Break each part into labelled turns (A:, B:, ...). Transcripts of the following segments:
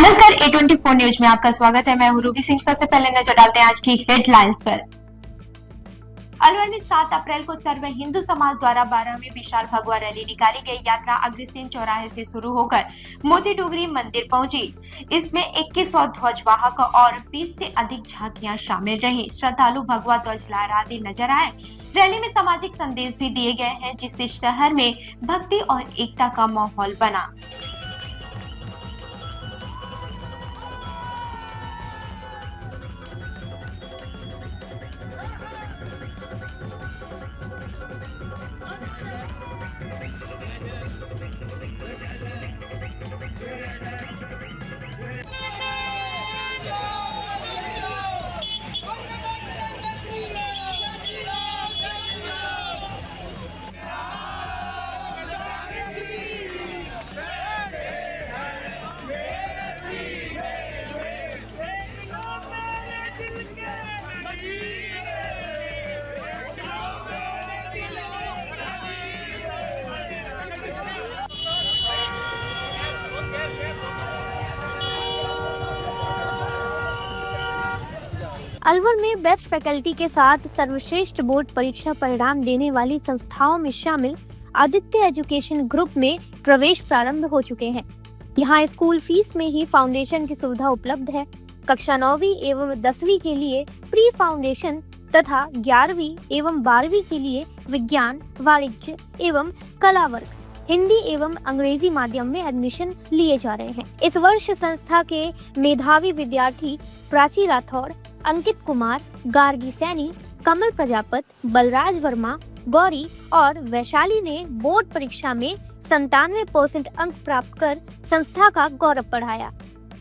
A: नमस्कार, A24 news में आपका स्वागत है। मैं हूं रूबी सिंह। सबसे पहले नजर डालते हैं आज की हेडलाइंस पर। अलवर में 7 अप्रैल को सर्व हिंदू समाज द्वारा 12वीं विशाल भगवा रैली निकाली गई। यात्रा अग्रसेन चौराहे से शुरू होकर मोती डोगरी मंदिर पहुंची। इसमें 2100 ध्वजवाहक और 20 से अधिक झांकियां शामिल रहीं। श्रद्धालु भगवा ध्वज लहराते नजर आए। रैली में सामाजिक संदेश भी दिए गए हैं, जिससे शहर में भक्ति और एकता का माहौल बना।
B: अलवर में बेस्ट फैकल्टी के साथ सर्वश्रेष्ठ बोर्ड परीक्षा परिणाम देने वाली संस्थाओं में शामिल आदित्य एजुकेशन ग्रुप में प्रवेश प्रारंभ हो चुके हैं। यहाँ स्कूल फीस में ही फाउंडेशन की सुविधा उपलब्ध है। कक्षा 9वीं एवं 10वीं के लिए प्री फाउंडेशन तथा 11वीं एवं 12वीं के लिए विज्ञान, वाणिज्य एवं कला वर्ग, हिंदी एवं अंग्रेजी माध्यम में एडमिशन लिए जा रहे हैं। इस वर्ष संस्था के मेधावी विद्यार्थी प्राची राठौर, अंकित कुमार, गार्गी सैनी, कमल प्रजापत, बलराज वर्मा, गौरी और वैशाली ने बोर्ड परीक्षा में 97% अंक प्राप्त कर संस्था का गौरव बढ़ाया।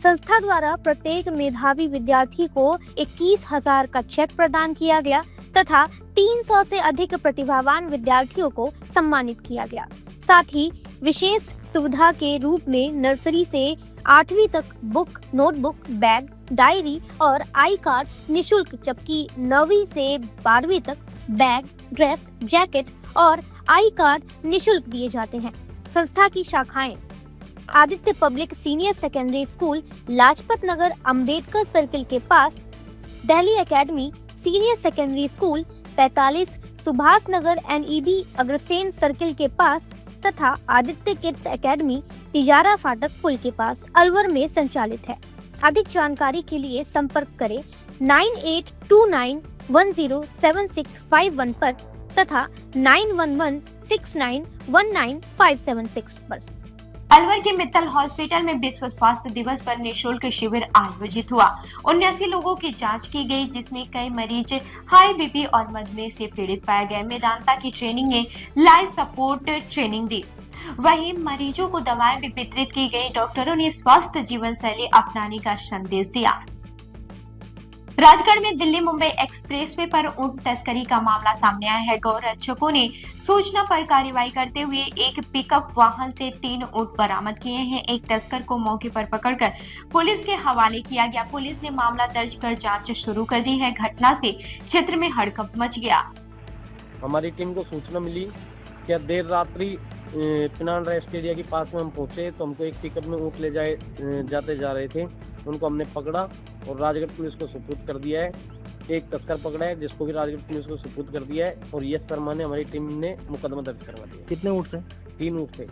B: संस्था द्वारा प्रत्येक मेधावी विद्यार्थी को 21,000 का चेक प्रदान किया गया तथा 300 से अधिक प्रतिभावान विद्यार्थियों को सम्मानित किया गया। साथ ही विशेष सुविधा के रूप में नर्सरी से 8वीं तक बुक, नोटबुक, बैग, डायरी और आई कार्ड निशुल्क, जबकि 9वीं से 12वीं तक बैग, ड्रेस, जैकेट और आई कार्ड निशुल्क दिए जाते हैं। संस्था की शाखाएं Aditya public senior secondary school, Lajpat Nagar, Ambedkar circle के पास, Delhi academy senior secondary school 45, Subhash Nagar NEB Agrasen circle के पास तथा आदित्य किड्स एकेडमी तिजारा फाटक पुल के पास अलवर में संचालित है। अधिक जानकारी के लिए संपर्क करें 9829107651 पर तथा 9116919576 पर।
A: अलवर के मित्तल हॉस्पिटल में विश्व स्वास्थ्य दिवस पर निःशुल्क शिविर आयोजित हुआ। 79 लोगों की जांच की गई, जिसमें कई मरीज हाई बीपी और मधुमेह से पीड़ित पाए गए। मेदांता की ट्रेनिंग ने लाइफ सपोर्ट ट्रेनिंग दी। वहीं मरीजों को दवाएं भी वितरित की गई। डॉक्टरों ने स्वस्थ जीवन शैली अपनाने का संदेश दिया। राजगढ़ में दिल्ली मुंबई एक्सप्रेसवे पर ऊंट तस्करी का मामला सामने आया है। गौ रक्षकों ने सूचना पर कार्रवाई करते हुए एक पिकअप वाहन से 3 ऊंट बरामद किए हैं। एक तस्कर को मौके पर पकड़कर पुलिस के हवाले किया गया। पुलिस ने मामला दर्ज कर जांच शुरू कर दी है। घटना से क्षेत्र में हड़कंप मच गया।
C: हमारी टीम को सूचना मिली कि देर रात्रि पिनान रेस्ट एरिया के पास में हम पहुंचे तो हमको एक पिकअप में ऊंट ले जाते जा रहे थे। उनको हमने पकड़ा और राजगढ़ पुलिस को सुपुर्द कर दिया है। एक तस्कर पकड़ा है, जिसको भी राजगढ़ पुलिस को सुपुर्द कर दिया है और यश शर्मा ने हमारी टीम ने मुकदमा दर्ज करवा दिया।
D: कितने ऊँट थे?
C: 3 ऊँट थे।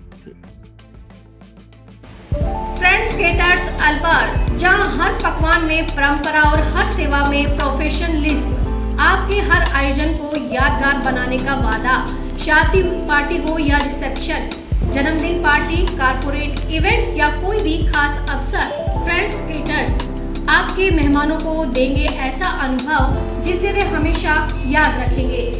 E: फ्रेंड्स केटर्स अलवर, जहां हर पकवान में परंपरा और हर सेवा में प्रोफेशनलिज्म, आपके हर आयोजन को यादगार बनाने का वादा। शादी पार्टी हो या रिसेप्शन, जन्मदिन पार्टी, कारपोरेट इवेंट या कोई भी खास अवसर, फ्रेंड्स केटर्स आपके मेहमानों को देंगे ऐसा अनुभव जिसे वे हमेशा याद रखेंगे।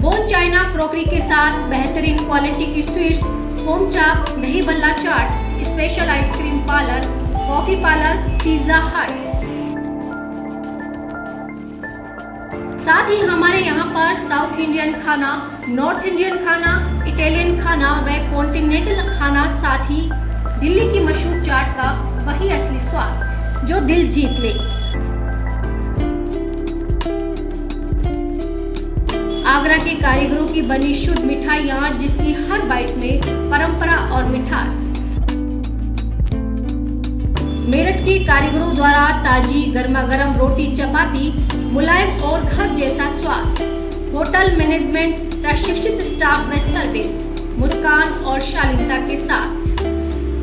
E: बोन चाइना क्रॉकरी के साथ बेहतरीन क्वालिटी की sweets, home chaap, dahi bhalla chaat, special ice cream parlour, coffee parlour, Pizza Hut. साथ ही हमारे यहाँ पर साउथ इंडियन खाना, नॉर्थ इंडियन खाना, इटालियन खाना व कॉन्टिनेंटल खाना, साथ ही दिल्ली की मशहूर चाट का वही असली स्वाद जो दिल जीत ले। आगरा के कारीगरों की बनी शुद्ध मिठाइयाँ, जिसकी हर बाइट में परंपरा और मिठास। मेरठ के कारीगरों द्वारा ताजी गर्मा गर्म रोटी चपाती, मुलायम और घर जैसा स्वाद, होटल मैनेजमेंट, प्रशिक्षित स्टाफ व सर्विस, मुस्कान और शालीनता के साथ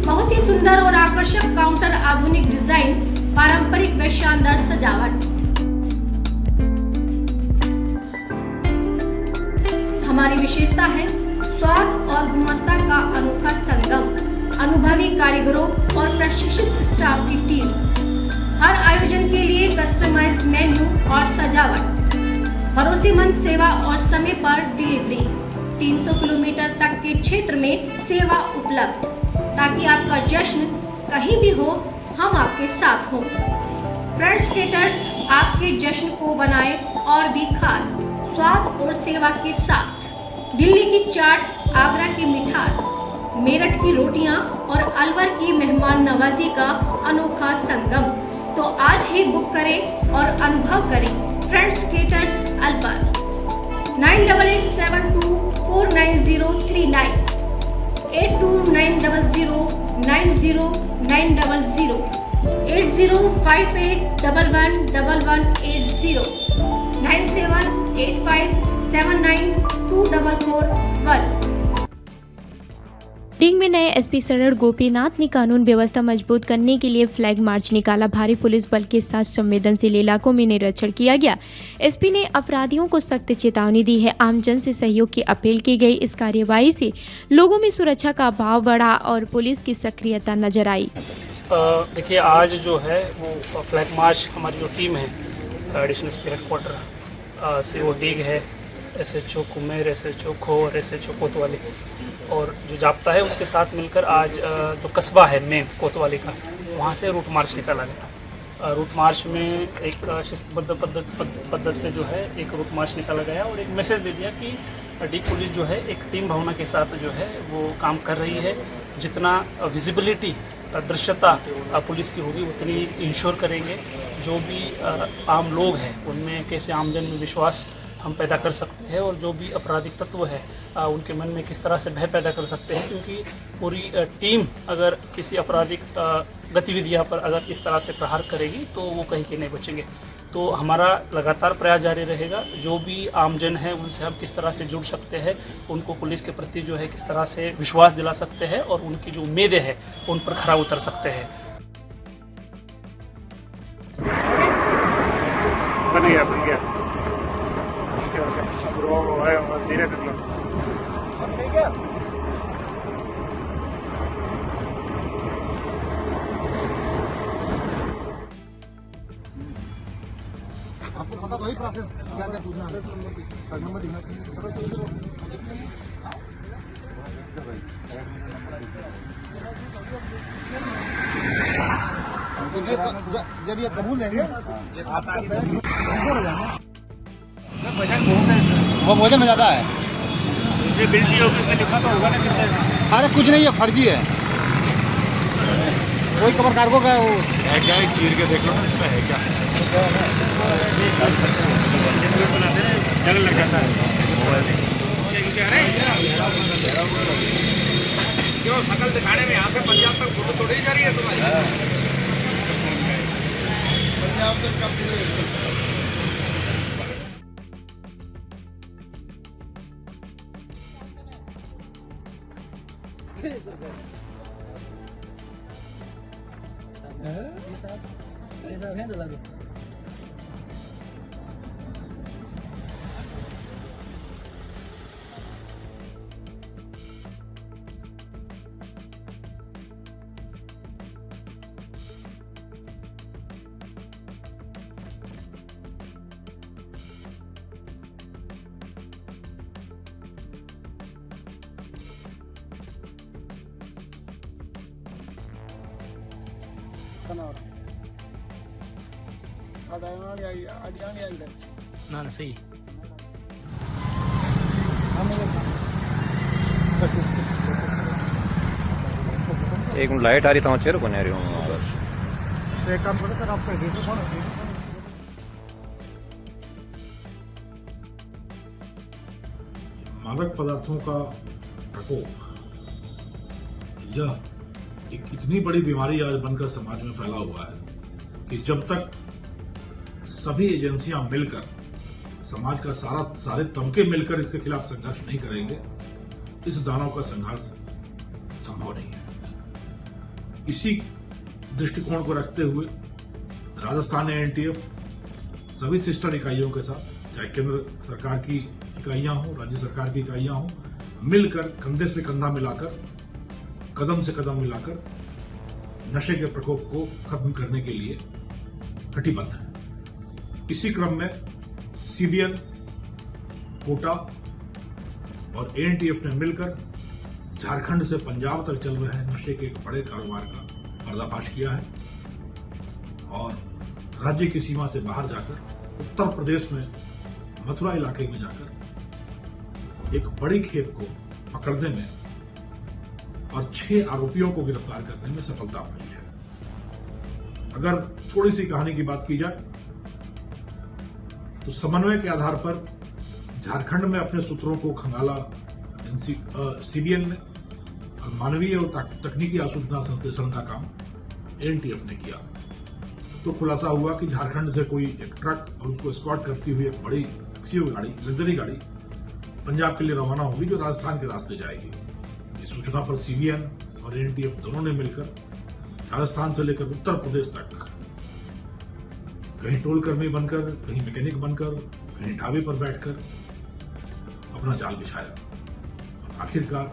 E: बहुत ही सुंदर और आकर्षक काउंटर, आधुनिक डिजाइन, पारंपरिक व शानदार सजावट। हमारी विशेषता है स्वाद और गुणवत्ता का अनोखा संगम, अनुभवी कारीगरों और प्रशिक्षित स्टाफ की टीम। हर आयोजन के लिए कस्टमाइज्ड मेन्यू और सजावट, भरोसेमंद सेवा और समय पर डिलीवरी। 300 किलोमीटर तक के क्षेत्र में सेवा उपलब्ध, ताकि आपका जश्न कहीं भी हो, हम आपके साथ हों। फ्रेंड्स केटर्स आपके जश्न को बनाए और भी खास स्वाद और सेवा के साथ। दिल्ली की चाट, आगरा की मिठास, मेरठ की रोटियां और अलवर की मेहमान नवाजी का अनोखा संगम। तो आज ही बुक करें और अनुभव करें फ्रेंड्स केटर्स अलवर। 9887249039, 8290090900, 8058111180, 9785792441।
A: टिंग में नए एसपी शरण गोपीनाथ ने कानून व्यवस्था मजबूत करने के लिए फ्लैग मार्च निकाला। भारी पुलिस बल के साथ संवेदनशील इलाकों में निरीक्षण किया गया। एसपी ने अपराधियों को सख्त चेतावनी दी है। आमजन से सहयोग की अपील की गई। इस कार्यवाही से लोगों में सुरक्षा का भाव बढ़ा और पुलिस की सक्रियता नजर आई।
D: देखिए, आज जो है वो फ्लैग मार्च हमारी जो टीम है additional SP headquarter CO Deeg है, SHO कुमेर, SHO खो और SHO कोतवाली और जो जाप्ता है उसके साथ मिलकर आज जो कस्बा है मेन कोतवाली का, वहाँ से रूट मार्च निकाला गया। रूट मार्च में एक शिस्तबद्ध पद्धति से जो है एक रूट मार्च निकाला गया और एक मैसेज दे दिया कि डी पुलिस जो है एक टीम भावना के साथ जो है वो काम कर रही है। जितना विजिबिलिटी, दृश्यता पुलिस की होगी उतनी इंश्योर करेंगे। जो भी आम लोग हैं उनमें कैसे आमजन में विश्वास हम पैदा कर सकते हैं और जो भी आपराधिक तत्व है उनके मन में किस तरह से भय पैदा कर सकते हैं, क्योंकि पूरी टीम अगर किसी आपराधिक गतिविधियों पर अगर इस तरह से प्रहार करेगी तो वो कहीं के नहीं बचेंगे। तो हमारा लगातार प्रयास जारी रहेगा। जो भी आमजन है उनसे हम किस तरह से जुड़ सकते हैं, उनको पुलिस के प्रति जो है किस तरह से विश्वास दिला सकते हैं और उनकी जो उम्मीदें हैं उन पर खरा उतर सकते हैं।
F: बन गया धीरे से
G: आपको पता तो ही प्रोसेस क्या क्या पूछना है, नंबर दिखा। जब ये कबूल देंगे वो वजन में ज्यादा है। अरे कुछ नहीं, ये फर्जी है। कोई कबर कार्गो का वो है क्या, एक चीर के देख लो ना इसमें है क्या। जंग लग जाता है क्यों शकल दिखाने में यहाँ से पंजाब तक फोटो तोड़ी जा रही है तुम्हारी। पंजाब तक
D: ना सही
H: एक लाइट आ रही था चेहरे को नहीं आ रही हूँ बस।
G: एक काम करो सर, आपका एड्रेस कौन है?
I: मादक पदार्थों का प्रकोप यह एक इतनी बड़ी बीमारी आज बनकर समाज में फैला हुआ है कि जब तक सभी एजेंसियां मिलकर, समाज का सारे तबके मिलकर इसके खिलाफ संघर्ष नहीं करेंगे, इस दानव का संघर्ष संभव नहीं है। इसी दृष्टिकोण को रखते हुए राजस्थान एनटीएफ सभी सिस्टर इकाइयों के साथ, चाहे केंद्र सरकार की इकाइयां हो, राज्य सरकार की इकाइयां हो, मिलकर कंधे से कंधा मिलाकर, कदम से कदम मिलाकर नशे के प्रकोप को खत्म करने के लिए कटिबद्ध है। इसी क्रम में सीबीएन, कोटा और एनटीएफ ने मिलकर झारखंड से पंजाब तक चल रहे नशे के एक बड़े कारोबार का पर्दाफाश किया है और राज्य की सीमा से बाहर जाकर उत्तर प्रदेश में मथुरा इलाके में जाकर एक बड़ी खेप को पकड़ने में और 6 आरोपियों को गिरफ्तार करने में सफलता पाई है। अगर थोड़ी सी कहानी की बात की जाए तो समन्वय के आधार पर झारखंड में अपने सूत्रों को खंगाला सीबीएन ने और मानवीय और तकनीकी आसूचना संश्लेषण का काम एनटीएफ ने किया। तो खुलासा हुआ कि झारखंड से कोई एक ट्रक और उसको एस्कॉर्ट करती हुई एक बड़ी एक्सीओ गाड़ी, लग्जरी गाड़ी पंजाब के लिए रवाना होगी जो राजस्थान के रास्ते जाएगी। इस सूचना पर सीबीएन और एनटीएफ दोनों ने मिलकर राजस्थान से लेकर उत्तर प्रदेश तक कहीं टोल कर्मी बनकर, कहीं मैकेनिक बनकर, कहीं ढाबे पर बैठकर अपना जाल बिछाया। और आखिरकार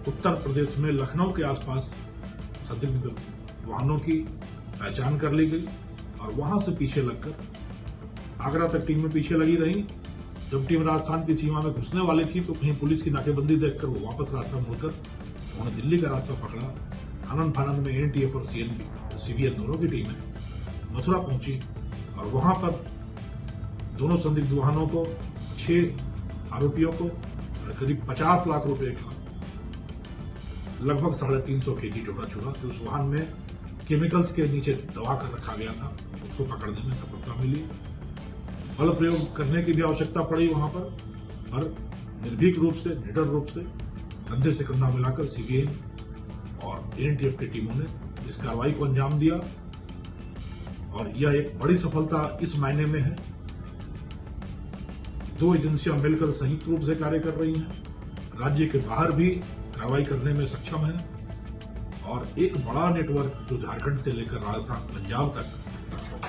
I: उत्तर प्रदेश में लखनऊ के आसपास संदिग्ध वाहनों की पहचान कर ली गई और वहां से पीछे लगकर आगरा तक टीमें पीछे लगी रही। जब टीम राजस्थान की सीमा में घुसने वाली थी तो कहीं पुलिस की नाकेबंदी देखकर वो वापस रास्ता मोड़कर उन्होंने दिल्ली का रास्ता पकड़ा। आनंद फानंद में एनटीएफ और सीबीएन दोनों की टीमें मथुरा पहुंची और वहां पर दोनों संदिग्ध वाहनों को, 6 आरोपियों को करीब 50 लाख रुपए का लगभग 350 केजी डोडा छुड़ा। तो उस वाहन में केमिकल्स के नीचे दबा कर रखा गया था, उसको पकड़ने में सफलता मिली। बल प्रयोग करने की भी आवश्यकता पड़ी वहां पर निर्भीक रूप से, निडर रूप से कंधे से कंधा मिलाकर सीबीएन और एनटीएफ की टीमों ने इस कार्रवाई को अंजाम दिया और यह एक बड़ी सफलता इस मायने में है 2 एजेंसियां मिलकर संयुक्त रूप से कार्य कर रही हैं, राज्य के बाहर भी कार्रवाई करने में सक्षम है और एक बड़ा नेटवर्क जो झारखंड से लेकर राजस्थान, पंजाब तक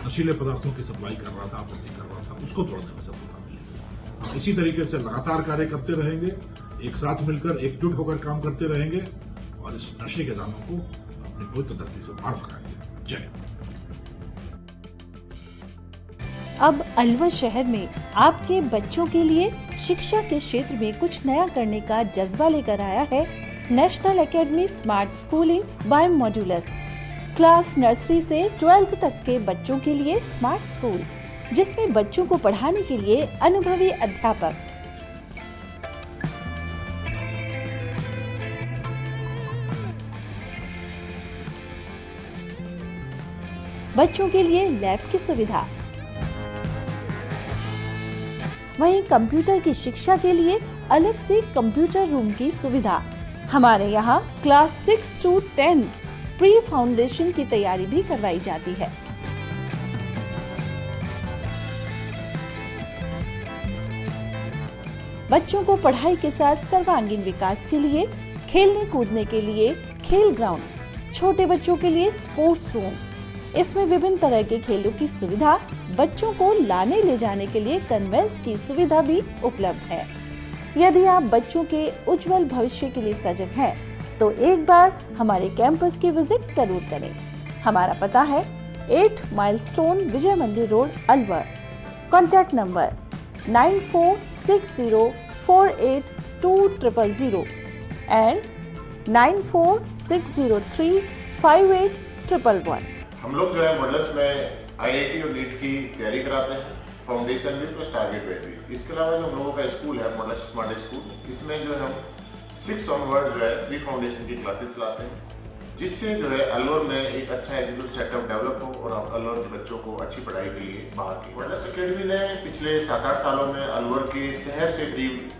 I: नशीले पदार्थों की सप्लाई कर रहा था, आपूर्ति कर रहा था, उसको तोड़ने में सफलता मिली। हम इसी तरीके से लगातार कार्य करते रहेंगे, एक साथ मिलकर एकजुट होकर काम करते रहेंगे और इस नशे के दानों को अपनी पवित्र धरती से पार कराएंगे। जय हिंद।
J: अब अलवर शहर में आपके बच्चों के लिए शिक्षा के क्षेत्र में कुछ नया करने का जज्बा लेकर आया है National Academy smart schooling by Modulus. Class nursery से 12th तक के बच्चों के लिए स्मार्ट स्कूल, जिसमें बच्चों को पढ़ाने के लिए अनुभवी अध्यापक, बच्चों के लिए लैब की सुविधा, वहीं कंप्यूटर की शिक्षा के लिए अलग से कंप्यूटर रूम की सुविधा। हमारे यहाँ क्लास 6 to 10 प्री फाउंडेशन की तैयारी भी करवाई जाती है। बच्चों को पढ़ाई के साथ सर्वांगीण विकास के लिए, खेलने कूदने के लिए खेल ग्राउंड, छोटे बच्चों के लिए स्पोर्ट्स रूम, इसमें विभिन्न तरह के खेलों की सुविधा, बच्चों को लाने ले जाने के लिए कन्वेंस की सुविधा भी उपलब्ध है। यदि आप बच्चों के उज्जवल भविष्य के लिए सजग हैं, तो एक बार हमारे कैंपस की विजिट जरूर करें। हमारा पता है 8 माइलस्टोन विजय मंदिर road, Alwar. Contact number 9460482000 and 9460358111।
K: हम लोग जो है मॉडल्स में आईआईटी और नीट की तैयारी कराते हैं, फाउंडेशन भी प्लस टारगेट वेट भी। इसके अलावा जो हम लोगों का स्कूल है मॉडल्स स्मार्ट स्कूल, इसमें जो है हम 6 ऑनवर्ड जो है प्री फाउंडेशन की क्लासेस चलाते हैं, जिससे जो है अलवर में एक अच्छा एजुकेशन सेटअप डेवलप हो और अलवर के बच्चों को अच्छी पढ़ाई के लिए बाहर की। मॉडल्स अकेडमी ने पिछले 7-8 सालों में अलवर के शहर से करीब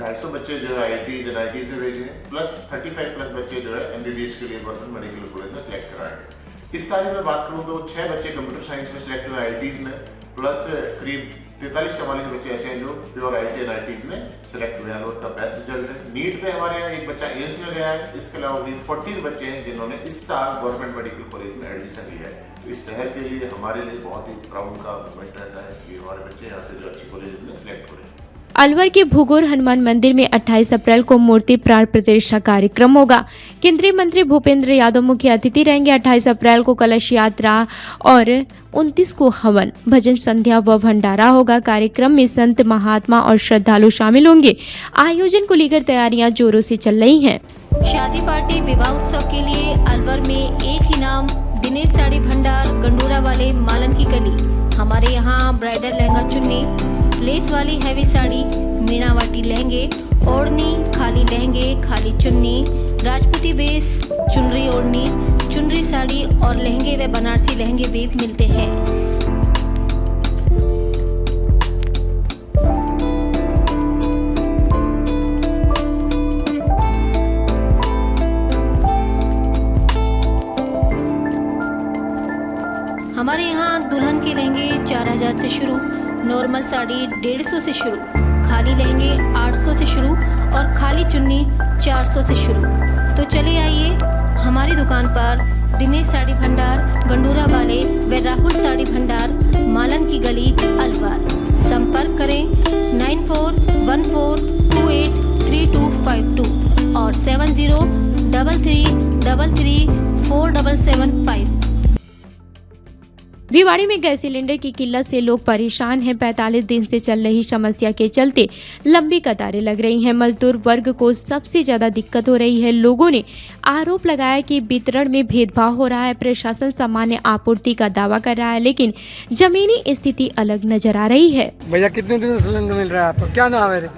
K: 250 बच्चे जो है IIT NIT में भेजे हैं, प्लस 35 प्लस बच्चे जो है MBBS के लिए गवर्नमेंट मेडिकल कॉलेज में सिलेक्ट कराए गए। इस साल में बात करूँ तो 6 बच्चे कंप्यूटर साइंस में सिलेक्ट हुए IITs में, प्लस करीब 43-44 बच्चे ऐसे हैं जो प्योर IIT NITs में सिलेक्ट हुए हैं और उनका बेस्ट रिजल्ट है। नीट में हमारे यहाँ एक बच्चा एम्स में गया है, इसके अलावा भी 14 बच्चे हैं जिन्होंने इस साल गवर्नमेंट मेडिकल कॉलेज में एडमिशन लिया है। तो इस शहर के लिए हमारे लिए बहुत ही प्राउड का मोमेंट रहता है कि हमारे बच्चे यहाँ से जो अच्छी कॉलेज में सिलेक्ट हो रहे हैं।
A: अलवर के भूगोर हनुमान मंदिर में 28 अप्रैल को मूर्ति प्राण प्रतिष्ठा कार्यक्रम होगा। केंद्रीय मंत्री भूपेंद्र यादव मुख्य अतिथि रहेंगे। 28 अप्रैल को कलश यात्रा और 29 को हवन, भजन संध्या व भंडारा होगा। कार्यक्रम में संत, महात्मा और श्रद्धालु शामिल होंगे। आयोजन को लेकर तैयारियां जोरों से चल रही हैं।
E: शादी पार्टी विवाह उत्सव के लिए अलवर में एक ही नाम, दिनेश साड़ी भंडार, गंडोरा वाले, मालन की गली। हमारे यहाँ ब्राइडल लहंगा चुन्नी, लेस वाली हैवी साड़ी, मीनावाटी लहंगे, ओढ़नी, खाली लहंगे, खाली चुन्नी, राजपूती बेस, चुनरी ओढ़नी, चुनरी साड़ी और लहंगे व बनारसी लहंगे भी मिलते हैं। हमारे यहाँ दुल्हन के लहंगे 4000 से शुरू, नॉर्मल साड़ी 150 से शुरू, खाली लहंगे 800 से शुरू और खाली चुन्नी 400 से शुरू। तो चले आइए हमारी दुकान पर, दिनेश साड़ी भंडार, गंडोरा वाले व राहुल साड़ी भंडार, मालन की गली, अलवर। संपर्क करें 9414283252 और 7033334775।
A: भिवाड़ी में गैस सिलेंडर की किल्लत से लोग परेशान हैं। 45 दिन से चल रही समस्या के चलते लंबी कतारें लग रही हैं। मजदूर वर्ग को सबसे ज्यादा दिक्कत हो रही है। लोगों ने आरोप लगाया कि वितरण में भेदभाव हो रहा है। प्रशासन सामान्य आपूर्ति का दावा कर रहा है, लेकिन जमीनी स्थिति अलग नजर आ रही है।
L: भैया कितने दिन से सिलेंडर मिल रहा है आपको? क्या नाम है?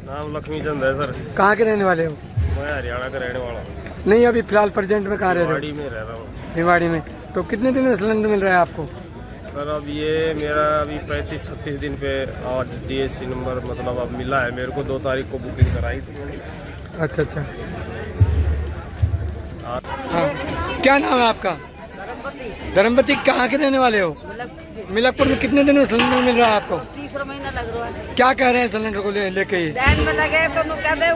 F: नाम लक्ष्मी चंद है सर।
L: कहाँ के रहने वाले हो?
F: मैं हरियाणा का रहने वाला हूँ।
L: नहीं, अभी फिलहाल प्रेजेंट में कहाँ रह रहे हो?
F: भिवाड़ी में रह रहा हूँ।
L: भिवाड़ी में। तो कितने दिन से सिलेंडर मिल रहा है आपको?
F: सर अब ये मेरा अभी 35-36 दिन पे आज DSC नंबर मतलब अब मिला है मेरे को। 2 तारीख को बुकिंग कराई थी।
L: अच्छा अच्छा। हाँ, क्या नाम है आपका? धर्मपति। कहाँ के रहने वाले हो? मिलकपुर में। कितने दिन में सिलेंडर मिल रहा है आपको?
M: 3 महीना लग रहा है।
L: क्या कह रहे हैं सिलेंडर को लेके?
M: लाइन में लगे तो कह दे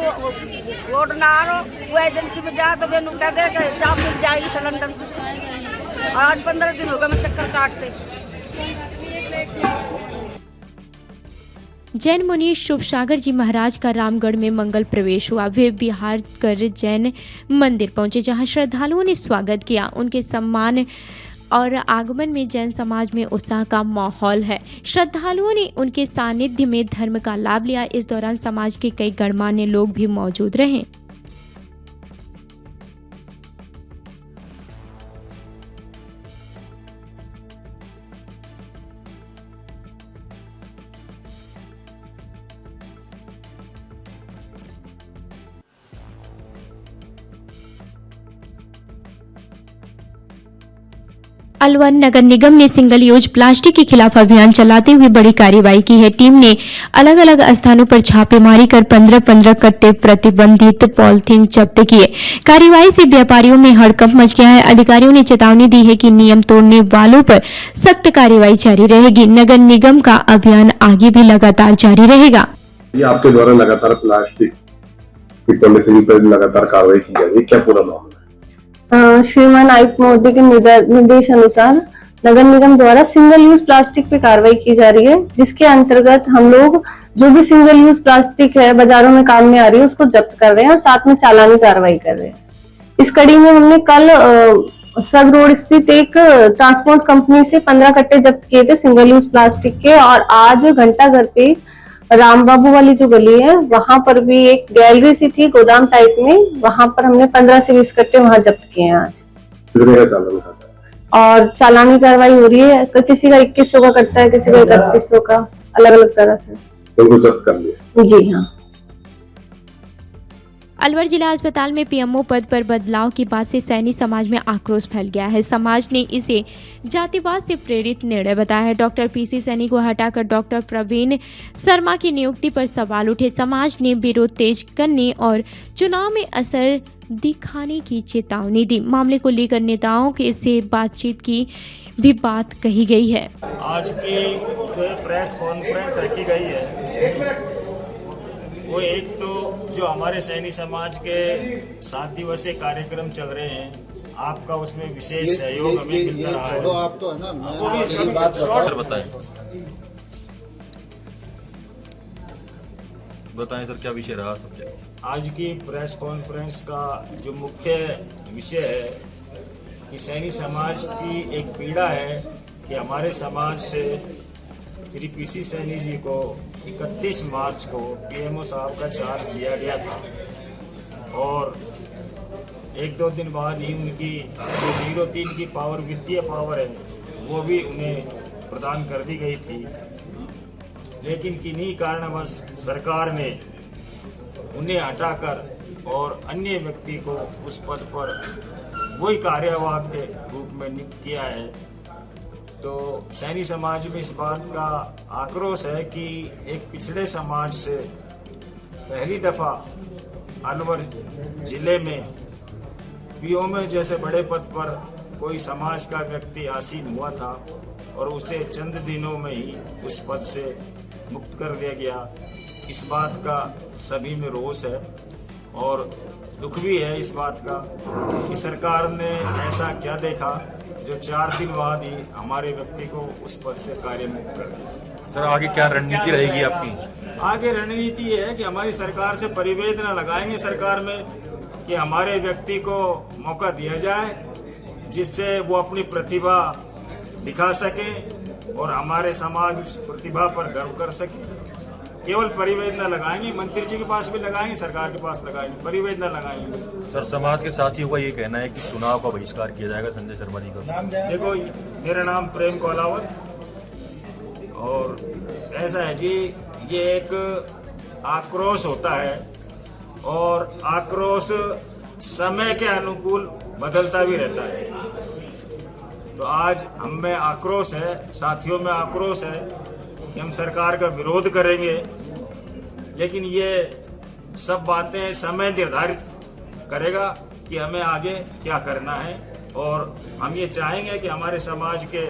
M: वोट ना आ रहा, वो एजेंसी में जा तो कह दे जॉब मिल जाएगी सिलेंडर। और आज 15 दिन हो गए मैं चक्कर काटते।
A: जैन मुनि शुभ सागर जी महाराज का रामगढ़ में मंगल प्रवेश हुआ। वे विहार कर जैन मंदिर पहुंचे, जहां श्रद्धालुओं ने स्वागत किया। उनके सम्मान और आगमन में जैन समाज में उत्साह का माहौल है। श्रद्धालुओं ने उनके सानिध्य में धर्म का लाभ लिया। इस दौरान समाज के कई गणमान्य लोग भी मौजूद रहे। अलवर नगर निगम ने सिंगल यूज प्लास्टिक के खिलाफ अभियान चलाते हुए बड़ी कार्रवाई की है। टीम ने अलग अलग स्थानों पर छापेमारी कर 15-15 कट्टे प्रतिबंधित पॉलिथीन जब्त किए। कार्रवाई से व्यापारियों में हड़कंप मच गया है। अधिकारियों ने चेतावनी दी है कि नियम तोड़ने वालों पर सख्त कार्रवाई जारी रहेगी। नगर निगम का अभियान आगे भी लगातार जारी रहेगा।
N: ये आपके द्वारा लगातार प्लास्टिक की पॉलिथीन पर लगातार कार्रवाई की जा रही है, क्या पूरा मामला?
O: श्रीमान आयुक्त महोदय के निर्देश अनुसार नगर निगम द्वारा सिंगल यूज प्लास्टिक पे कार्रवाई की जा रही है, जिसके अंतर्गत हम लोग जो भी सिंगल यूज प्लास्टिक है बाजारों में काम में आ रही है उसको जब्त कर रहे हैं और साथ में चालानी कार्रवाई कर रहे हैं। इस कड़ी में हमने कल सब रोड स्थित एक ट्रांसपोर्ट कंपनी से 15 कट्टे जब्त किए थे सिंगल यूज प्लास्टिक के, और आज घंटाघर पे राम बाबू वाली जो गली है वहां पर भी एक गैलरी सी थी गोदाम टाइप में, वहां पर हमने 15 से 20 कट्टे वहां जब्त किए हैं आज। और चालानी कार्रवाई हो रही है। किसी का 2100 का कट्टा है, किसी का 3100 का, अलग अलग तरह से
N: जब्त कर लिया।
O: जी हाँ।
A: अलवर जिला अस्पताल में पीएमओ पद पर बदलाव के बाद से सैनी समाज में आक्रोश फैल गया है। समाज ने इसे जातिवाद से प्रेरित निर्णय बताया है। डॉक्टर पीसी सैनी को हटाकर डॉक्टर प्रवीण शर्मा की नियुक्ति पर सवाल उठे। समाज ने विरोध तेज करने और चुनाव में असर दिखाने की चेतावनी दी। मामले को लेकर नेताओं के से बातचीत की भी बात कही गई है।
P: आज की जो प्रेस कॉन्फ्रेंस रखी गई है वो एक तो जो हमारे सैनी समाज के 7 दिवसीय कार्यक्रम चल रहे हैं, आपका उसमें विशेष सहयोग हमें मिलता रहा है।
G: आप तो है ना,
P: वो भी सब बात
Q: बताएं सर, क्या विषय रहा सब्जेक्ट?
P: आज की प्रेस कॉन्फ्रेंस का जो मुख्य विषय है कि सैनी समाज की एक पीड़ा है कि हमारे समाज से श्री पीसी सैनी जी को 31 मार्च को पीएमओ साहब का चार्ज दिया गया था और 1-2 दिन बाद ही उनकी जो 03 की पावर, वित्तीय पावर है, वो भी उन्हें प्रदान कर दी गई थी। लेकिन किन्हीं कारणवश सरकार ने उन्हें हटाकर और अन्य व्यक्ति को उस पद पर वही कार्यवाहक के रूप में नियुक्त किया है। तो सैनी समाज में इस बात का आक्रोश है कि एक पिछड़े समाज से पहली दफ़ा अलवर जिले में पीएमओ जैसे बड़े पद पर कोई समाज का व्यक्ति आसीन हुआ था और उसे चंद दिनों में ही उस पद से मुक्त कर दिया गया। इस बात का सभी में रोष है और दुख भी है इस बात का कि सरकार ने ऐसा क्या देखा जो 4 दिन बाद ही हमारे व्यक्ति को उस पद से कार्य मुक्त कर दिया।
Q: सर आगे क्या रणनीति रहेगी आपकी?
P: आगे रणनीति ये है कि हमारी सरकार से परिवेदना लगाएंगे सरकार में कि हमारे व्यक्ति को मौका दिया जाए जिससे वो अपनी प्रतिभा दिखा सके और हमारे समाज उस प्रतिभा पर गर्व कर सके। केवल परिवेदना लगाएंगे, मंत्री जी के पास भी लगाएंगे, सरकार के पास लगाएंगे, परिवेदना लगाएंगे।
Q: सर समाज के साथियों का ये कहना है कि चुनाव का बहिष्कार किया जाएगा संजय शर्मा जी का।
P: देखो, मेरा नाम प्रेम कोलावत और ऐसा है जी, ये एक आक्रोश होता है और आक्रोश समय के अनुकूल बदलता भी रहता है। तो आज हम में आक्रोश है, साथियों में आक्रोश है कि हम सरकार का विरोध करेंगे, लेकिन ये सब बातें समय निर्धारित करेगा कि हमें आगे क्या करना है। और हम ये चाहेंगे कि हमारे समाज के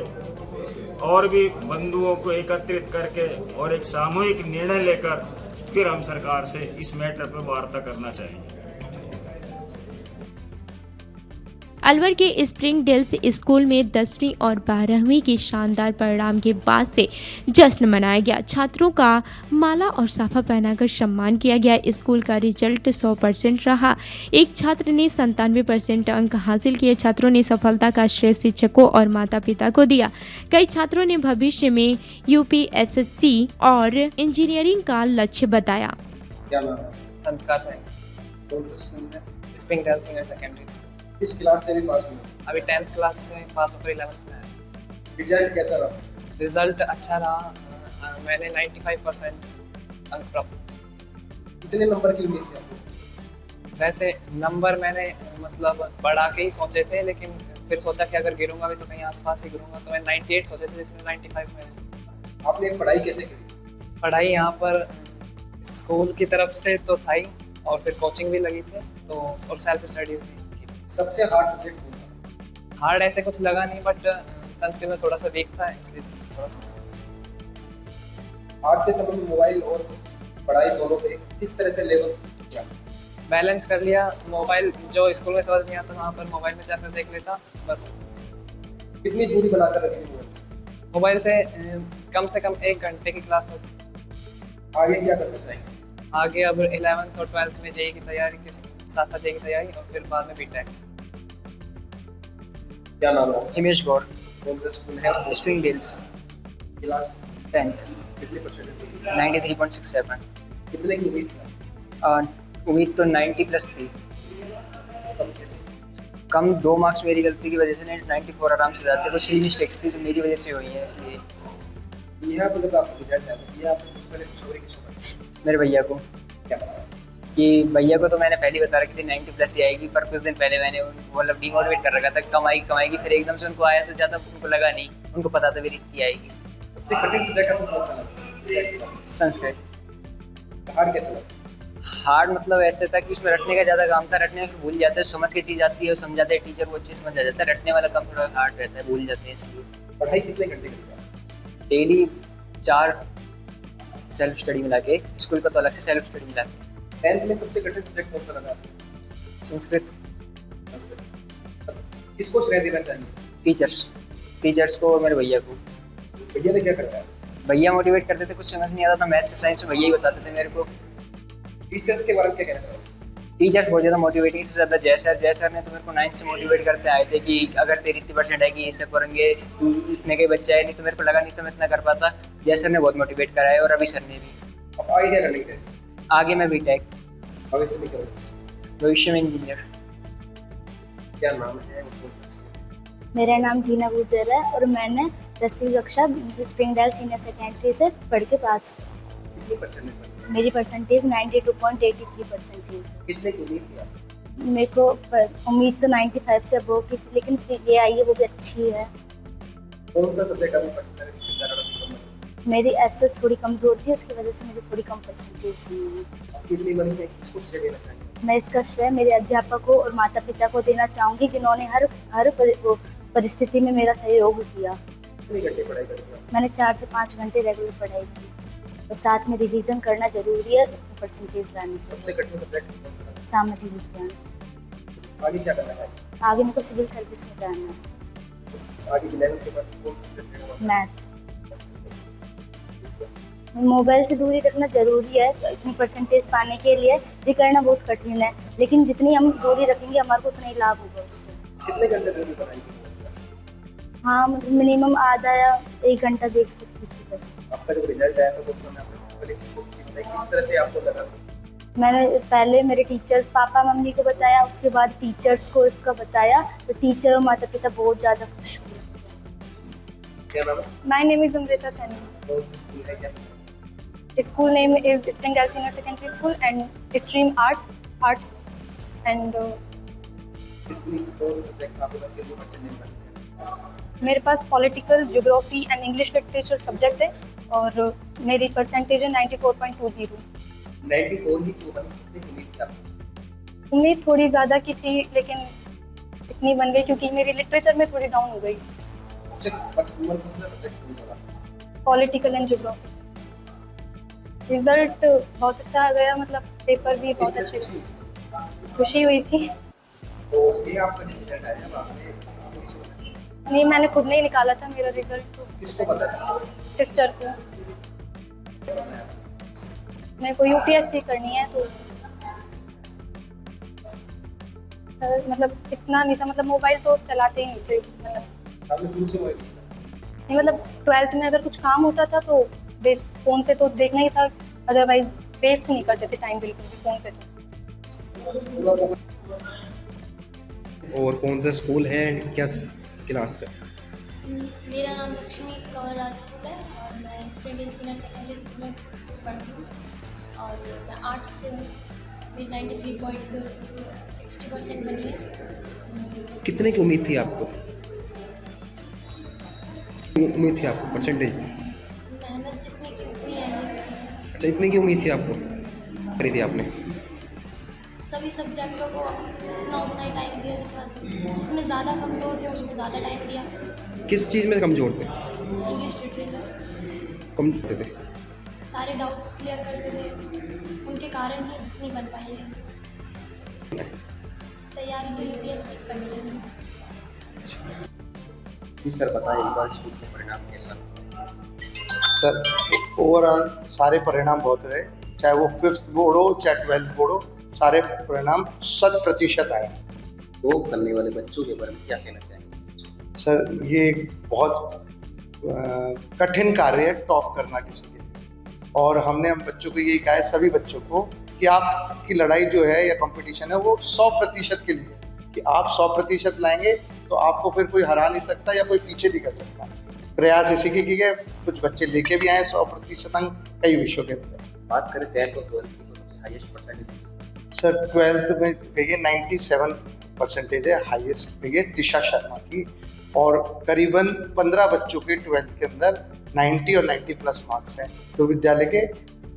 P: और भी बंधुओं को एकत्रित करके और एक सामूहिक निर्णय लेकर फिर हम सरकार से इस मैटर पर वार्ता करना चाहेंगे।
A: अलवर के स्प्रिंग डेल्स स्कूल में 10वीं और 12वीं के शानदार परिणाम के बाद से जश्न मनाया गया। छात्रों का माला और साफा पहनाकर सम्मान किया गया। स्कूल का रिजल्ट 100% रहा। एक छात्र ने 97% अंक हासिल किए। छात्रों ने सफलता का श्रेय शिक्षकों और माता पिता को दिया। कई छात्रों ने भविष्य में यूपीएससी और इंजीनियरिंग का लक्ष्य बताया।
R: क्या नाम है? संस्कार साइंस। कौन सा स्कूल है? Spring Dales senior secondary school. किस क्लास से भी पास हुआ? अभी 10th क्लास से पास होकर 11th में है। रिजल्ट कैसा रहा? रिजल्ट अच्छा रहा। मैंने 95% अंक प्राप्त। कितने नंबर की उम्मीद थी आपको? वैसे नंबर मैंने मतलब बढ़ा के ही सोचे थे, लेकिन फिर सोचा कि अगर गिरूंगा भी तो कहीं आसपास ही गिरूंगा, तो मैं 98 सोचे थे, जिसमें 95 में। आपने पढ़ाई कैसे की? पढ़ाई यहाँ पर स्कूल की तरफ से तो था ही, और फिर कोचिंग भी लगी थी, तो और सेल्फ स्टडीज भी। सबसे हार्ड सब्जेक्ट कौन था? हार्ड ऐसे कुछ लगा नहीं, बट संस्कृत में थोड़ा सा वीक था, इसलिए थोड़ा सा। आज के समय में मोबाइल और पढ़ाई दोनों पे किस तरह से लेवल किया? बैलेंस कर लिया। मोबाइल जो स्कूल में समझ नहीं आता वहाँ पर मोबाइल में जाकर देख लेता बस। कितनी दूरी बनाकर रखी मोबाइल से? कम से कम 1 घंटे की क्लास होती। आगे क्या करना चाहिए? आगे अब 11th और 12th में जेईई की तैयारी के साथ जेईई की तैयारी और फिर बाद में बीटेक। क्या नाम है? हिमेश गौड़। कौन सा स्कूल है? Spring Dales. Class 10th। कितने परसेंट? 93.67। कितने की उम्मीद थी? उम्मीद तो 90+ थी। कम 2 मार्क्स मेरी गलती की वजह से 94 आराम से जाते। कुछ मिस्टेक्स थी जो मेरी वजह से हुई है, इसलिए। यह मतलब आपको रिजल्ट है, ये आप पहले छोड़े किसको? मेरे भैया को। क्या कि भैया को तो मैंने पहले बता रखी थी 90+ ही आएगी, पर कुछ दिन पहले मैंने उनको मतलब डिमोटिवेट कर रखा था कमाएगी, फिर एकदम से उनको आया तो ज़्यादा उनको लगा नहीं, उनको पता था मेरी इतनी आएगी।
S: सबसे कठिन सब्जेक्ट आपको कौन सा लगा?
R: संस्कृत।
S: हार्ड कैसा लगा?
R: हार्ड मतलब ऐसे था कि उसमें रटने का ज़्यादा काम था, रटने में भूल जाते हैं, समझ के चीज़ आती है, समझाते हैं टीचर, वो अच्छे समझ आ जाता है। रटने वाला काम थोड़ा हार्ड रहता है, भूल जाते हैं इसलिए।
S: पढ़ाई कितने घंटे करते हैं?
R: डेली 4 सेल्फ स्टडी मिला के, स्कूल का तो अलग से सेल्फ स्टडी मिला के।
S: 10th में सबसे कठिन सब्जेक्ट कौन सा लगा आपको?
R: संस्कृत।
S: किसको श्रेय देना चाहिए?
R: टीचर्स को और मेरे भैया को।
S: भैया ने क्या करवाया?
R: भैया मोटिवेट करते थे, कुछ समझ नहीं आता था मैथ्स साइंस में, भैया ही बताते थे मेरे को।
S: टीचर्स के बारे में क्या कहना चाहिए?
R: टीचर्स बहुत ज़्यादा मोटिवेटिंग से ज़्यादा जय सर ने तो मेरे को 9th से मोटिवेट करते आए थे कि अगर तेरी इतनी % आएगी ये सब करेंगे, तू इतने के बच्चे आए, नहीं तो मेरे को लगा नहीं तो मैं इतना कर पाता। जय सर ने बहुत मोटिवेट कराया और अभी सर ने भी।
S: अब आगे क्या करने के?
R: आगे मैं बीटेक।
S: भविष्य में क्या करोगे?
R: भविष्य में इंजीनियर।
S: क्या नाम है?
T: मेरा नाम टीना गुजर है और मैंने 10वीं कक्षा स्प्रिंगडेल सीनियर सेकेंडरी से पढ़ के पास।
S: कितनी परसेंटेज?
T: मेरी परसेंटेज 92.83% है।
S: कितने की उम्मीद थी आपको?
T: मेरे को उम्मीद तो 95 से अबव की थी, लेकिन फिर ये आई है वो भी अच्छी है।
S: कौन सा सब्जेक्ट आपको पसंद है जिससे ज़्यादा कम है?
T: मेरी एसएस थोड़ी कमज़ोर थी, उसकी वजह से मेरी थोड़ी कम परसेंटेज हुई है।
S: कितनी बनी है, किसको श्रेय देना चाहिए?
T: मैं इसका श्रेय मेरे अध्यापकों और माता पिता को देना चाहूँगी, जिन्होंने हर परिस्थिति में मेरा सहयोग किया।
S: कितने घंटे पढ़ाई करते हैं?
T: मैंने 4 से 5 घंटे रेगुलर पढ़ाई की और साथ में रिवीजन करना जरूरी है परसेंटेज लाने के।
S: सबसे कठिन सब्जेक्ट कौन सा लगा?
T: सामाजिक विज्ञान।
S: आगे क्या करना चाहिए?
T: आगे मेरे को सिविल सर्विस में जाना है।
S: आगे 11th के बाद कौन सा सब्जेक्ट लेना?
T: मैथ। मोबाइल से दूरी रखना जरूरी है इतनी परसेंटेज पाने के लिए, ये करना बहुत कठिन है, लेकिन जितनी हम दूरी रखेंगे हमारे को उतना ही लाभ होगा उससे।
S: कितने घंटे दूरी पढ़ाई की?
T: हाँ, मिनिमम आधा या 1 घंटा देख सकती थी बस।
S: आपका जब रिजल्ट आया तो उस समय आपने पहले किसको किस तरह से आपको लगा?
T: मैंने पहले मेरे टीचर्स पापा मम्मी को बताया, उसके बाद टीचर्स को इसका बताया, तो टीचर और माता पिता बहुत ज़्यादा खुश हुए।
S: क्या नाम है?
T: My name is Amrita Saini.
S: कौन सा स्कूल है? क्या
T: school name is Springdale senior secondary school and stream arts and मेरे पास political, geography and English literature subject है और मेरी परसेंटेज है 94.20।
S: 94 ही क्यों बनी? कितनी उम्मीद थी आपको?
T: उम्मीद थोड़ी ज़्यादा की थी, लेकिन इतनी बन गई क्योंकि मेरी लिटरेचर में थोड़ी डाउन हो गई।
S: सबसे पसंदीदा सब्जेक्ट कौन सा था?
T: Political and geography. रिजल्ट बहुत अच्छा आ गया, मतलब पेपर भी बहुत अच्छे थे, खुशी हुई थी।
S: तो ये आपका जो रिजल्ट आया है आपने
T: नहीं, मैंने खुद नहीं निकाला था मेरा रिजल्ट। तो
S: किसको पता था?
T: सिस्टर को। मेरे को यूपीएससी करनी है, तो सर मतलब इतना नहीं था, मतलब मोबाइल तो चलाते ही नहीं थे, नहीं मतलब 12th में अगर कुछ काम होता था तो फ़ोन से तो देखना ही था, अदरवाइज वेस्ट नहीं करते थे टाइम बिल्कुल भी फ़ोन पे। तो
S: और कौन सा स्कूल है एंड क्या क्लास था?
U: मेरा नाम लक्ष्मी कंवर राजपूत है और मैं स्प्रिंगडेल सीनियर सेकेंडरी स्कूल में पढ़ती हूँ और मैं आर्ट्स से हूँ। मेरी 93.60% बनी है।
S: कितने की उम्मीद थी आपको? उम्मीद थी आपको परसेंटेज?
U: मेहनत जितने की उतनी है।
S: अच्छा, इतने की उम्मीद थी आपको? करी थी आपने?
U: सभी सब्जेक्टों को उतना ही टाइम दिया, जिसमें ज़्यादा कमज़ोर थे उसको ज़्यादा टाइम दिया।
S: किस चीज़ में कमज़ोर थे?
U: English literature.
S: कम थे?
U: सारे डाउट्स क्लियर करते थे, उनके कारण ही जितनी बन पाई है। तैयारी तो यूपीएससी करनी है।
S: जी सर, बताएं इस बार स्कूल के परिणाम कैसा?
V: सर, ओवरऑल सारे परिणाम बहुत रहे, चाहे वो 5th बोर्ड हो चाहे 12th बोर्ड हो, सारे परिणाम 100% आए।
S: वो करने वाले बच्चों के बारे में क्या कहना चाहेंगे?
V: सर, ये एक बहुत कठिन कार्य है टॉप करना किसी के लिए, और हमने हम बच्चों को यही कहा है, सभी बच्चों को, कि आपकी लड़ाई जो है या कंपटीशन है वो 100% के लिए, कि आप 100% लाएंगे तो आपको फिर कोई हरा नहीं सकता या कोई पीछे नहीं कर सकता। प्रयास इसी के किए गए, कुछ बच्चे लेके भी आए 100% अंक कई विषयों के अंदर।
S: बात करें 10th और 12th की, तो सबसे हाईएस्ट परसेंटेज
V: सर 12th में गई है 97% है, हाईएस्ट गई है दिशा शर्मा की, और करीबन 15 बच्चों के 12th के अंदर 90 और 90 प्लस मार्क्स हैं। तो विद्यालय के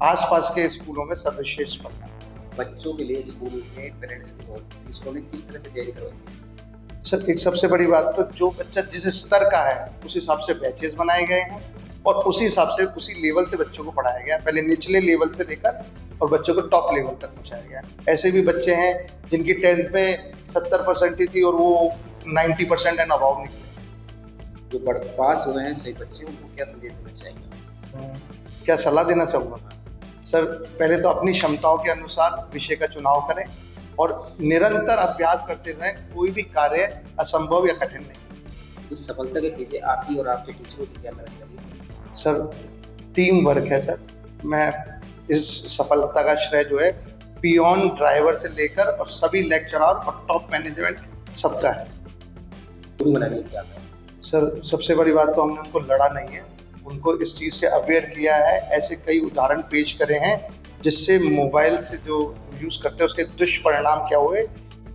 V: आसपास के स्कूलों में सर्वश्रेष्ठ पढ़ना है।
S: बच्चों के लिए स्कूल में पेरेंट्स की बहुत स्कूल में किस तरह से तैयारी करवाई?
V: सर एक सबसे बड़ी बात तो जो बच्चा जिस स्तर का है उस हिसाब से बैचेस बनाए गए हैं और उसी हिसाब से उसी लेवल से बच्चों को पढ़ाया गया। पहले निचले लेवल से लेकर और बच्चों को टॉप लेवल तक पहुंचाया गया। ऐसे भी बच्चे हैं जिनकी 10th में 70% ही थी और वो 90% एंड अबाव निकले।
S: जो पास हुए हैं सही बच्चे, उनको क्या सलाह देना चाहिए?
V: क्या सलाह देना चाहूँगा सर, पहले तो अपनी क्षमताओं के अनुसार विषय का चुनाव करें और निरंतर अभ्यास करते रहें। कोई भी कार्य असंभव या कठिन नहीं।
S: इस सफलता के पीछे आपकी और आपके टीचरों की क्या मेहनत लगी?
V: सर टीम वर्क है सर। मैं इस सफलता का श्रेय जो है पियोन ड्राइवर से लेकर और सभी लेक्चरर और टॉप मैनेजमेंट सबका है।
S: बनाने क्या है
V: सर, सबसे बड़ी बात तो हमने उनको लड़ा नहीं है, उनको इस चीज़ से अवेयर किया है। ऐसे कई उदाहरण पेश करे हैं जिससे मोबाइल से जो यूज़ करते हैं उसके दुष्परिणाम क्या हुए।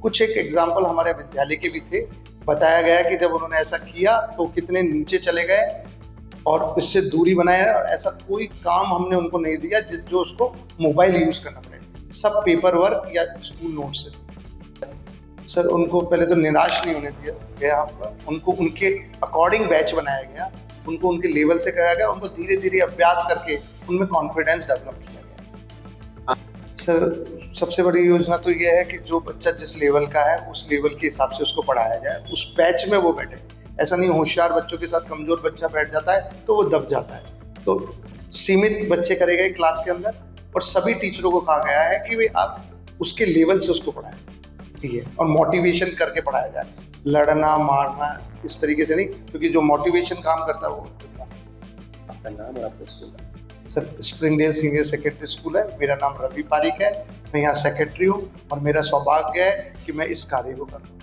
V: कुछ एक एग्जाम्पल हमारे विद्यालय के भी थे। बताया गया कि जब उन्होंने ऐसा किया तो कितने नीचे चले गए और इससे दूरी बनाए, और ऐसा कोई काम हमने उनको नहीं दिया जो उसको मोबाइल यूज़ करना पड़े। सब पेपर वर्क या स्कूल नोट से। सर उनको पहले तो निराश नहीं होने दिया गया, उनको उनके अकॉर्डिंग बैच बनाया गया, उनको उनके लेवल से कराया गया, उनको धीरे धीरे अभ्यास करके उनमें कॉन्फिडेंस डेवलप किया गया। सर सबसे बड़ी योजना तो यह है कि जो बच्चा जिस लेवल का है उस लेवल के हिसाब से उसको पढ़ाया जाए, उस बैच में वो बैठे। ऐसा नहीं होशियार बच्चों के साथ कमजोर बच्चा बैठ जाता है तो वो दब जाता है। तो सीमित बच्चे करे गए क्लास के अंदर और सभी टीचरों को कहा गया है कि वे आप उसके लेवल से उसको पढ़ाएं, ठीक है, और मोटिवेशन करके पढ़ाया जाए। लड़ना मारना इस तरीके से नहीं, क्योंकि जो मोटिवेशन काम करता है वो
S: आपका नाम और आपका school?
V: Sir Springdale senior secondary school है। मेरा नाम रवि पारिक है, मैं यहाँ सेक्रेटरी हूँ और मेरा सौभाग्य है कि मैं इस कार्य को कर रहा हूँ।